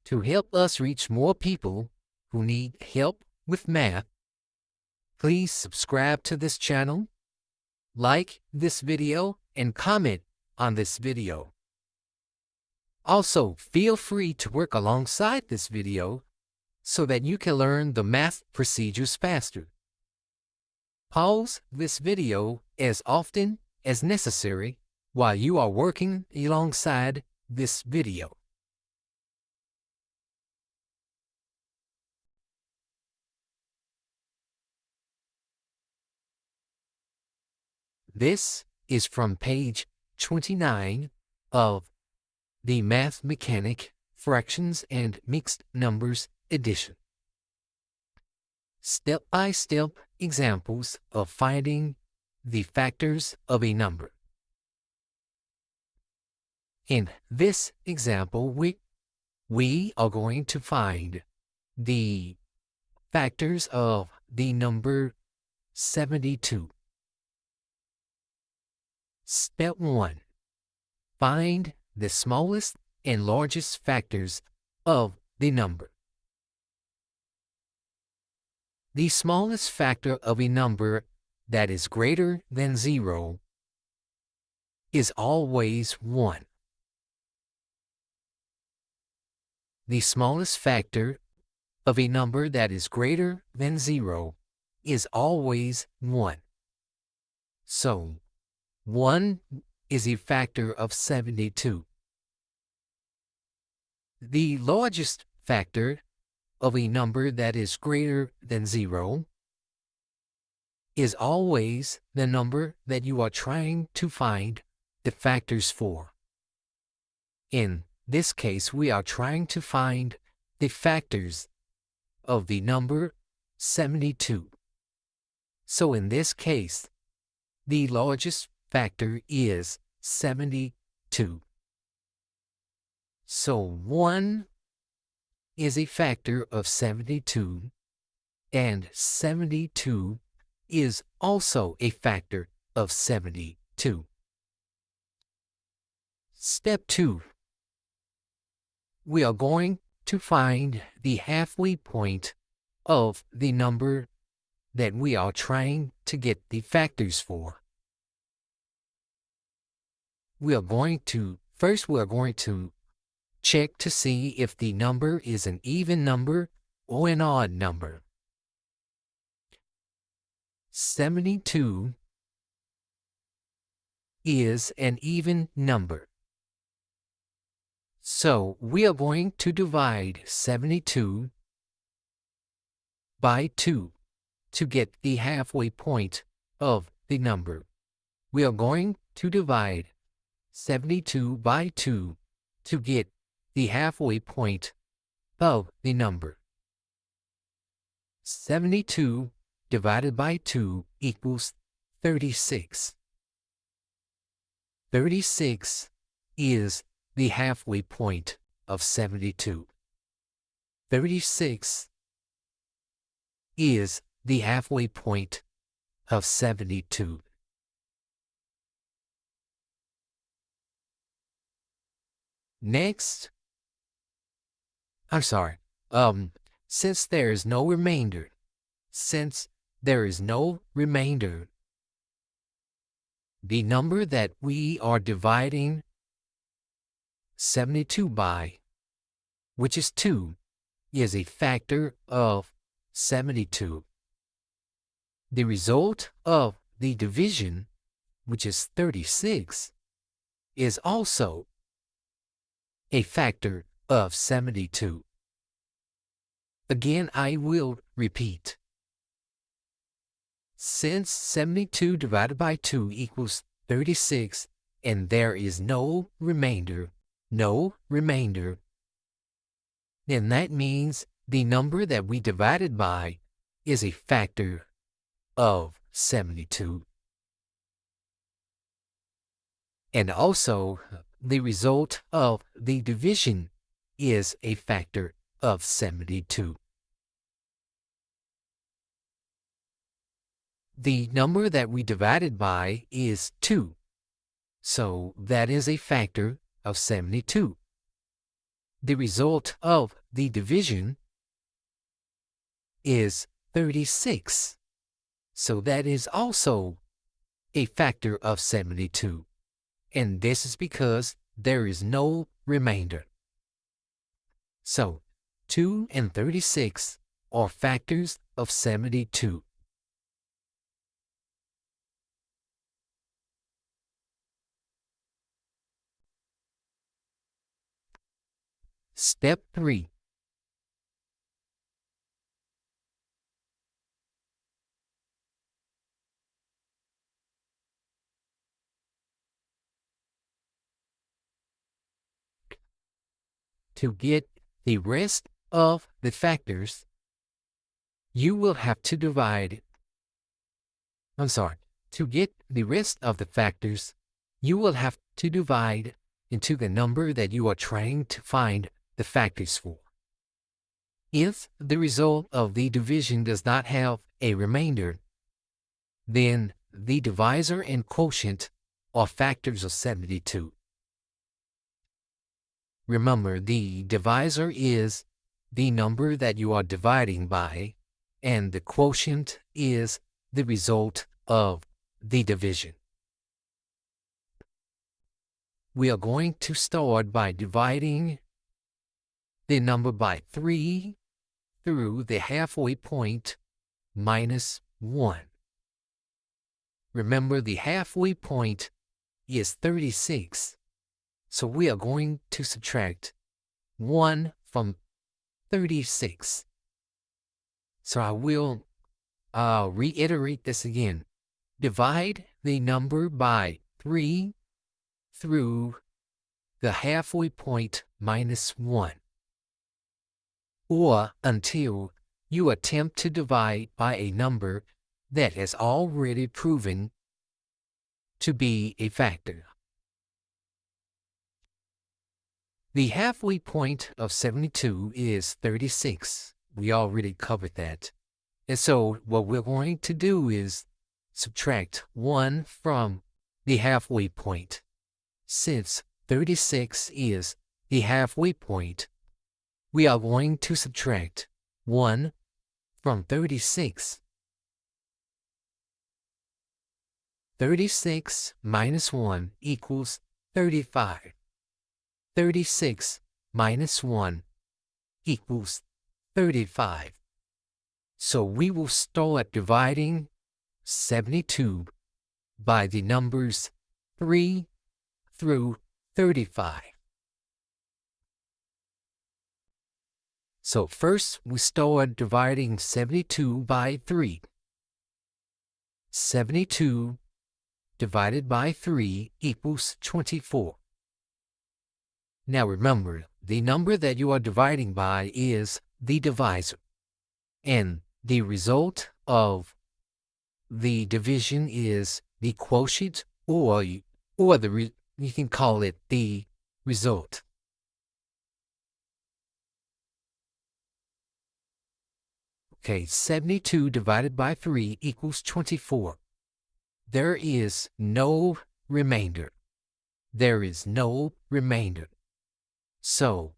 To help us reach more people who need help with math, please subscribe to this channel, like this video, and comment on this video. Also, feel free to work alongside this video so that you can learn the math procedures faster. Pause this video as often as necessary while you are working alongside this video. This is from page 29 of the Math Mechanic Fractions and Mixed Numbers edition. Step-by-step examples of finding the factors of a number. In this example, we are going to find the factors of the number 72. Step 1. Find the smallest and largest factors of the number. The smallest factor of a number that is greater than 0 is always 1. The smallest factor of a number that is greater than 0 is always 1. So, 1 is a factor of 72. The largest factor of a number that is greater than 0 is always the number that you are trying to find the factors for. In this case, we are trying to find the factors of the number 72. So in this case, the largest factor is 72. So 1 is a factor of 72, and 72 is also a factor of 72. Step 2. We are going to find the halfway point of the number that we are trying to get the factors for. We are going to check to see if the number is an even number or an odd number. 72 is an even number. So we are going to divide 72 by 2 to get the halfway point of the number. We are going to divide 72 by 2 to get the halfway point of the number. 72 divided by 2 equals 36. 36 is the halfway point of 72. 36 is the halfway point of 72. Next, since there is no remainder, the number that we are dividing 72 by, which is 2, is a factor of 72. The result of the division, which is 36, is also a factor of 72. Again, I will repeat. Since 72 divided by 2 equals 36, and there is no remainder, then that means the number that we divided by is a factor of 72. And also, the result of the division is a factor of 72. The number that we divided by is 2, so that is a factor of 72. the result of the division is 36. So that is also a factor of 72. And this is because there is no remainder. So 2 and 36 are factors of 72. Step 3. To get the rest of the factors, you will have to divide. To get the rest of the factors, you will have to divide into the number that you are trying to find the factors for. If the result of the division does not have a remainder, then the divisor and quotient are factors of 72. Remember, the divisor is the number that you are dividing by, and the quotient is the result of the division. We are going to start by dividing the number by 3 through the halfway point minus 1. Remember, the halfway point is 36. So we are going to subtract 1 from 36. So I will reiterate this again. Divide the number by 3 through the halfway point minus 1, or until you attempt to divide by a number that has already proven to be a factor. The halfway point of 72 is 36. We already covered that. And so what we're going to do is subtract 1 from the halfway point. Since 36 is the halfway point, we are going to subtract 1 from 36. 36 minus 1 equals 35. 36 minus 1 equals 35. So we will start dividing 72 by the numbers 3 through 35. So first we start dividing 72 by 3. 72 divided by 3 equals 24. Now remember, the number that you are dividing by is the divisor, and the result of the division is the quotient, or you can call it the result. Okay, 72 divided by 3 equals 24. There is no remainder. There is no remainder. So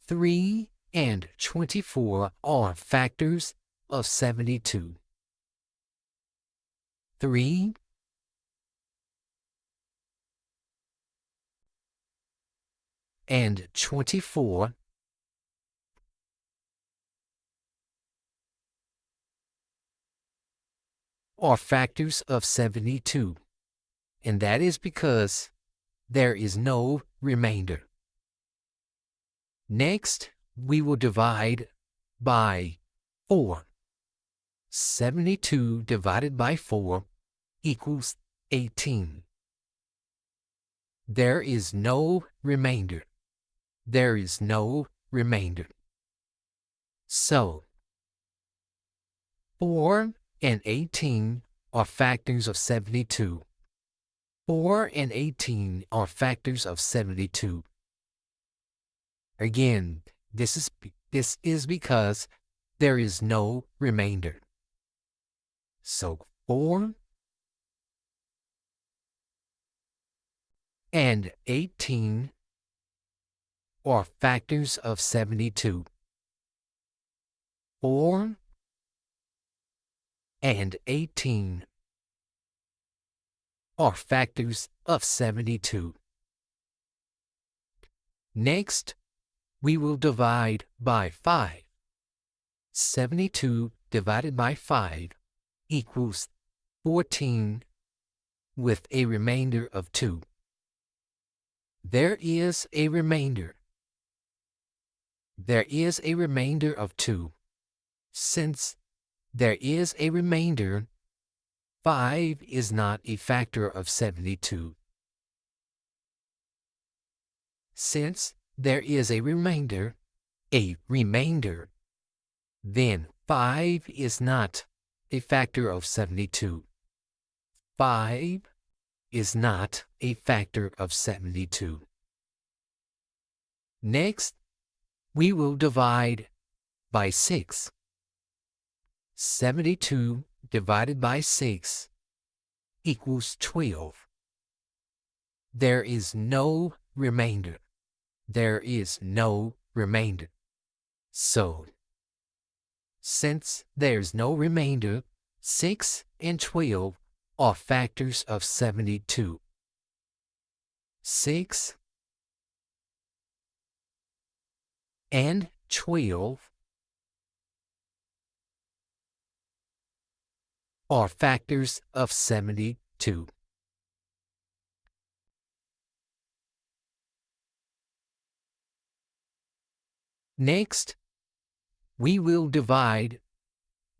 3 and 24 are factors of 72. 3 and 24 are factors of 72, and that is because there is no remainder. Next, we will divide by 4. 72 divided by 4 equals 18. There is no remainder. There is no remainder. So, 4 and 18 are factors of 72. 4 and 18 are factors of 72. Again, this is because there is no remainder. So 4 and 18 are factors of 72. 4 and 18 are factors of 72. Next, we will divide by 5. 72 divided by 5 equals 14 with a remainder of 2. There is a remainder. There is a remainder of 2. Since there is a remainder, 5 is not a factor of 72. Since there is a remainder, then 5 is not a factor of 72. 5 is not a factor of 72. Next, we will divide by 6. 72 divided by 6 equals 12. There is no remainder. There is no remainder. So, since there's no remainder, 6 and 12 are factors of 72. 6 and 12 are factors of 72. Next, we will divide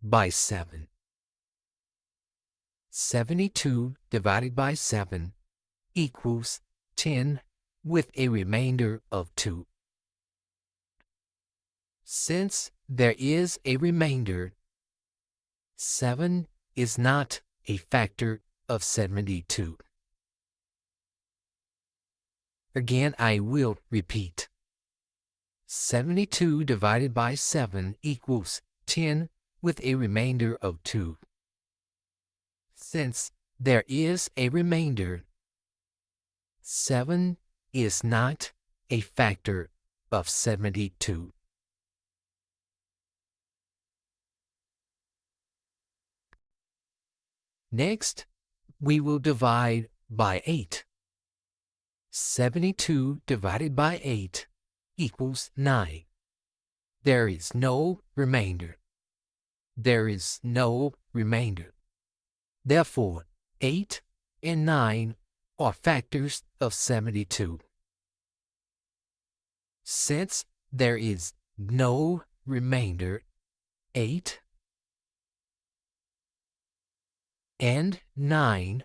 by 7. 72 divided by 7 equals 10 with a remainder of 2. Since there is a remainder, 7 is not a factor of 72. Again, I will repeat. 72 divided by 7 equals 10 with a remainder of 2. Since there is a remainder, 7 is not a factor of 72. Next, we will divide by 8. 72 divided by 8 equals 9. There is no remainder. There is no remainder. Therefore, 8 and 9 are factors of 72. Since there is no remainder, 8 and 9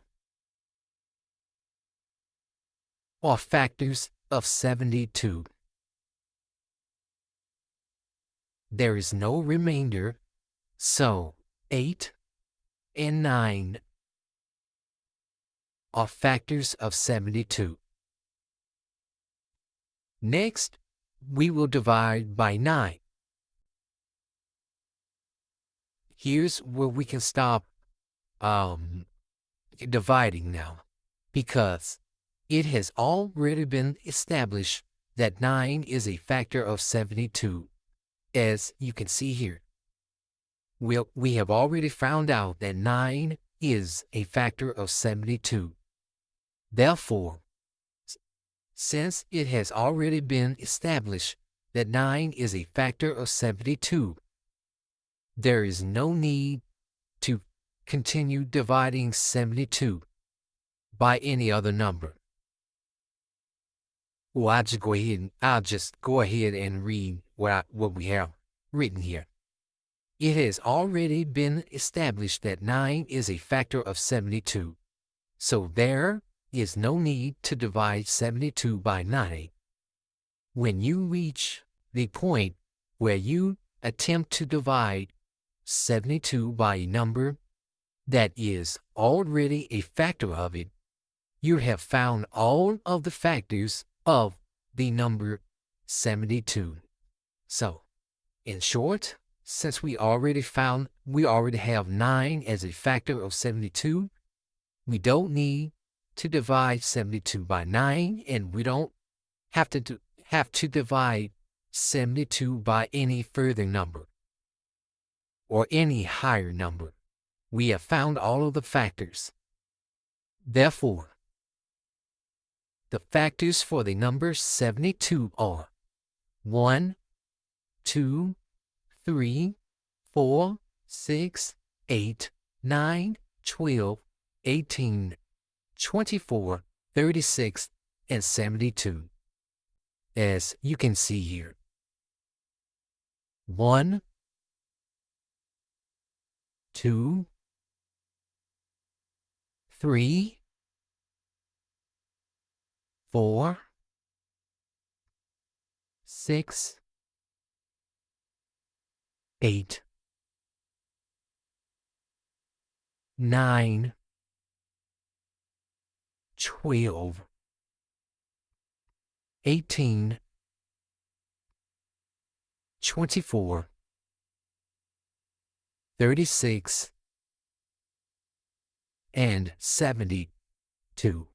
are factors of 72. There is no remainder, so 8 and 9 are factors of 72. Next, we will divide by 9. Here's where we can stop dividing now, because it has already been established that 9 is a factor of 72. As you can see here, we have already found out that 9 is a factor of 72. Therefore, since it has already been established that 9 is a factor of 72, there is no need to continue dividing 72 by any other number. Well, I'll just go ahead and read what we have written here. It has already been established that 9 is a factor of 72, so there is no need to divide 72 by 9. When you reach the point where you attempt to divide 72 by a number that is already a factor of it, you have found all of the factors of the number 72. So, in short, since we already have 9 as a factor of 72, we don't need to divide 72 by 9, and we don't have to have to divide 72 by any further number or any higher number. We have found all of the factors. Therefore, the factors for the number 72 are 1, 2, 3, 4, 6, 8, 9, 12, 18, 24, 36, and 72. As you can see here. 1, 2, 3, 4, 6, 8, 9, 12, 18, 24, 36, and 72.